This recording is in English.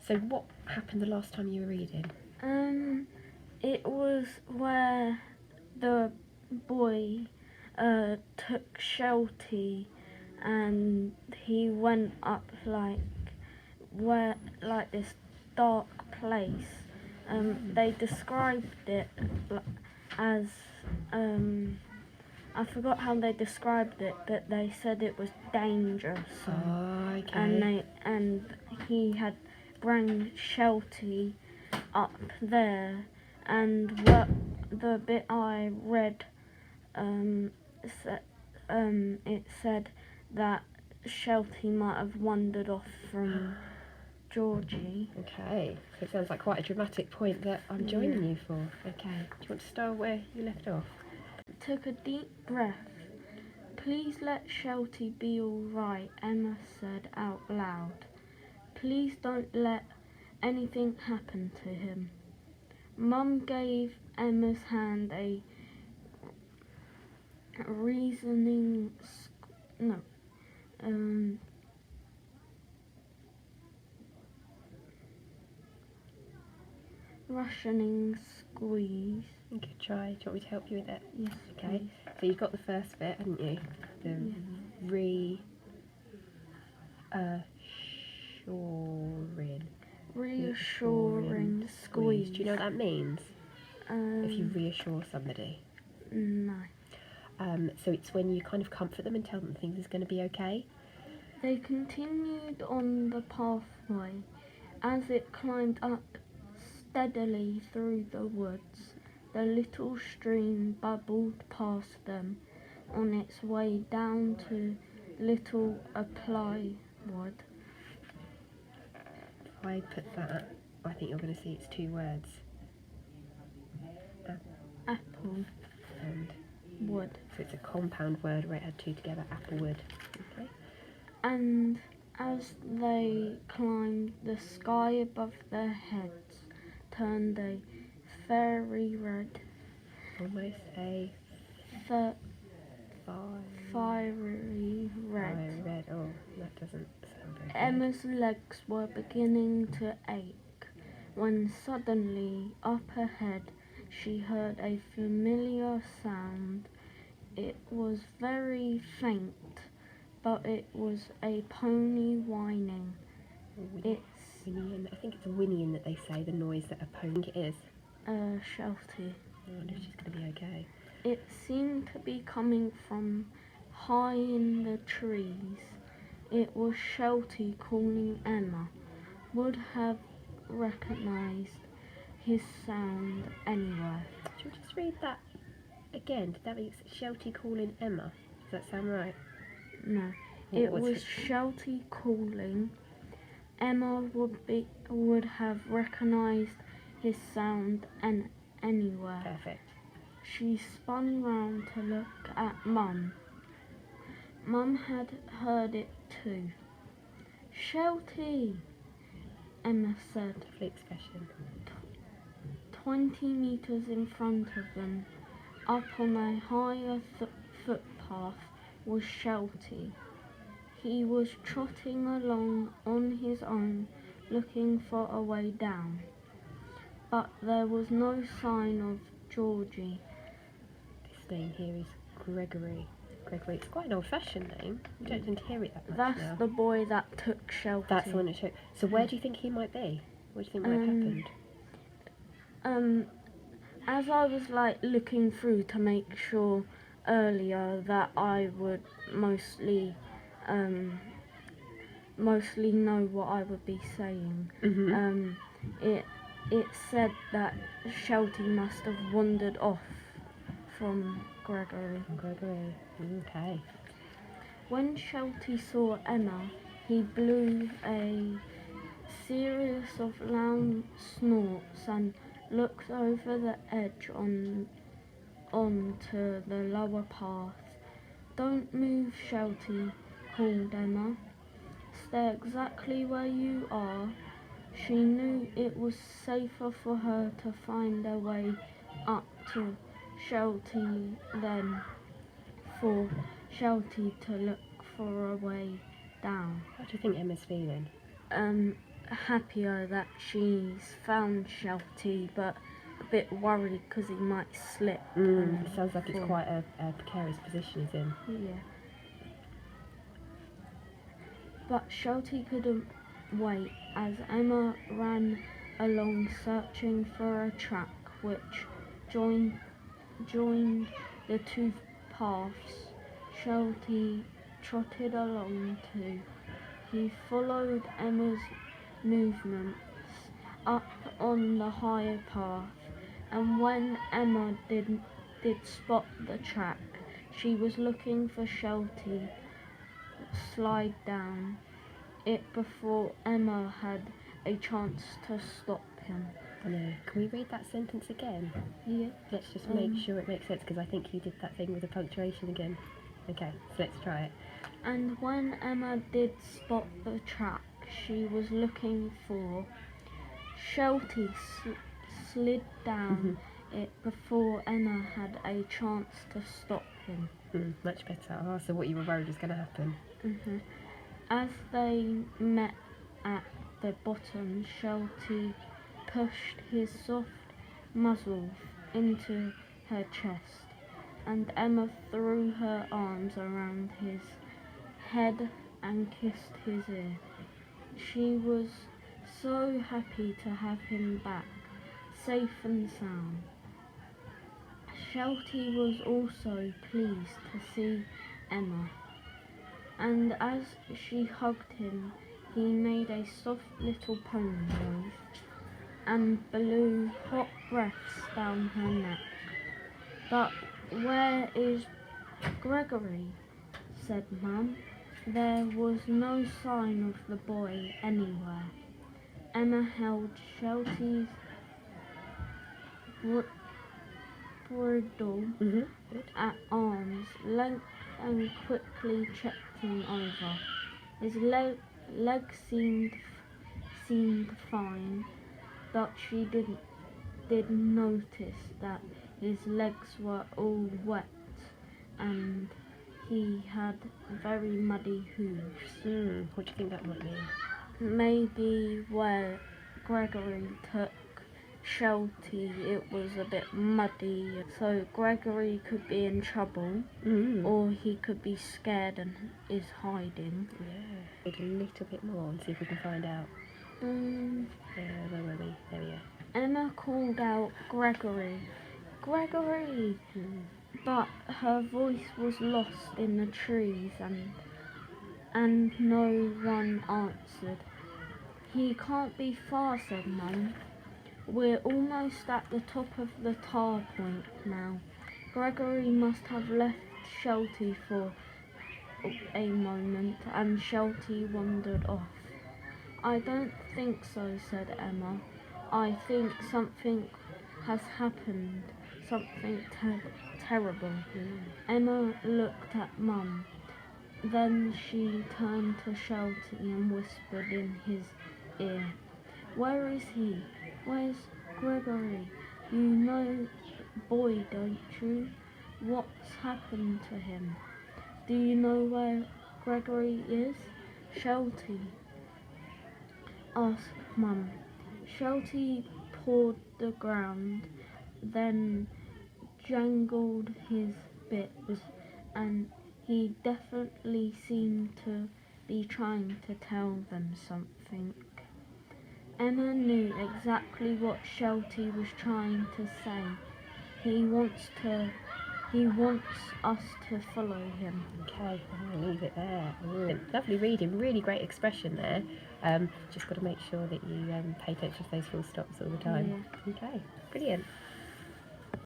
So what happened the last time you were reading? It was where the boy took Sheltie and he went up this dark place. They described it as I forgot how they described it, but they said it was dangerous. Oh, okay. And he had bring Sheltie up there, and what the bit I read, it said that Sheltie might have wandered off from Georgie. Okay, so it sounds like quite a dramatic point that I'm joining you for. Okay, do you want to start where you left off? Took a deep breath. Please let Sheltie be all right, Emma said out loud. Please don't let anything happen to him. Mum gave Emma's hand a rationing squeeze. Good try. Do you want me to help you with it? Yes, okay. Please. So you've got the first bit, haven't you? The reassuring squeeze. Do you know what that means? If you reassure somebody. No. So it's when you kind of comfort them and tell them things is going to be okay. They continued on the pathway. As it climbed up steadily through the woods, the little stream bubbled past them on its way down to Little Apply Wood. If I put that, I think you're going to see it's two words. Apple and wood. So it's a compound word where it had two together, applewood. Okay. And as they climbed, the sky above their heads turned a fiery red. Almost a fiery red. Fiery red. Oh, that doesn't sound very good. Emma's legs were beginning to ache when suddenly up ahead she heard a familiar sound. It was very faint, but it was a pony whining. Whinnying. I think it's whinnying that they say, the noise that a pony is. Sheltie. I wonder if she's going to be okay. It seemed to be coming from high in the trees. It was Sheltie calling Emma. Would have recognised his sound anywhere. Should we just read that again? Did that mean Sheltie calling Emma? Does that sound right? No. It was Sheltie calling. Emma would have recognised his sound anywhere. Perfect. She spun round to look at Mum. Mum had heard it too. Sheltie, Emma said. Lovely expression. 20 metres in front of them, up on a higher footpath, was Sheltie. He was trotting along on his own, looking for a way down. But there was no sign of Georgie. This name here is Gregory. Gregory. It's quite an old-fashioned name. You don't tend to hear it that much That's now. the boy that took Sheltie. That's the one that took. So where do you think he might be? What do you think might have happened? As I was looking through to make sure earlier that I would mostly know what I would be saying. It said that Sheltie must have wandered off from Gregory. Gregory. Okay. When Sheltie saw Emma, he blew a series of loud snorts and looked over the edge onto the lower path. Don't move, Sheltie, called Emma. Stay exactly where you are. She knew it was safer for her to find a way up to Sheltie than for Sheltie to look for a way down. How do you think Emma's feeling? happier that she's found Sheltie, but a bit worried because he might slip. It sounds like it's fall. quite a precarious position he's in. Yeah. But Sheltie couldn't wait as Emma ran along searching for a track which joined the two paths. Sheltie trotted along too. He followed Emma's movements up on the higher path, and when Emma did spot the track, she was looking for Sheltie slide down it before Emma had a chance to stop him. I know. Can we read that sentence again? Yeah. Let's just make sure it makes sense, because I think you did that thing with the punctuation again. Okay, so let's try it. And when Emma did spot the track she was looking for, Sheltie slid down it before Emma had a chance to stop him. Much better. Oh, so what you were worried was going to happen. As they met at the bottom, Sheltie pushed his soft muzzle into her chest, and Emma threw her arms around his head and kissed his ear. She was so happy to have him back, safe and sound. Sheltie was also pleased to see Emma, and as she hugged him, he made a soft little pony noise and blew hot breaths down her neck. "But where is Gregory?" said Mum. There was no sign of the boy anywhere. Emma held Sheltie's bridle at arm's length and quickly checked him over. His legs seemed fine, but she did notice that his legs were all wet and he had very muddy hooves. What do you think that might mean? Maybe where Gregory took Sheltie it was a bit muddy, so Gregory could be in trouble, or he could be scared and is hiding. Yeah. Read a little bit more and see if we can find out. Where were we? There we go. Emma called out, "Gregory! Gregory!" But her voice was lost in the trees and no one answered. "He can't be far," said Mum. "We're almost at the top of the tar point now. Gregory must have left Sheltie for a moment and Sheltie wandered off." "I don't think so," said Emma. "I think something has happened, something terrible." Emma looked at Mum. Then she turned to Sheltie and whispered in his ear, "Where is he? Where's Gregory? You know boy, don't you? What's happened to him? Do you know where Gregory is?" Sheltie asked Mum. Sheltie pawed the ground, then jangled his bits, and he definitely seemed to be trying to tell them something. Emma knew exactly what Sheltie was trying to say. He wants us to follow him. Okay, I'll leave it there. Lovely reading, really great expression there. Just got to make sure that you pay attention to those full stops all the time. Yeah. Okay, brilliant.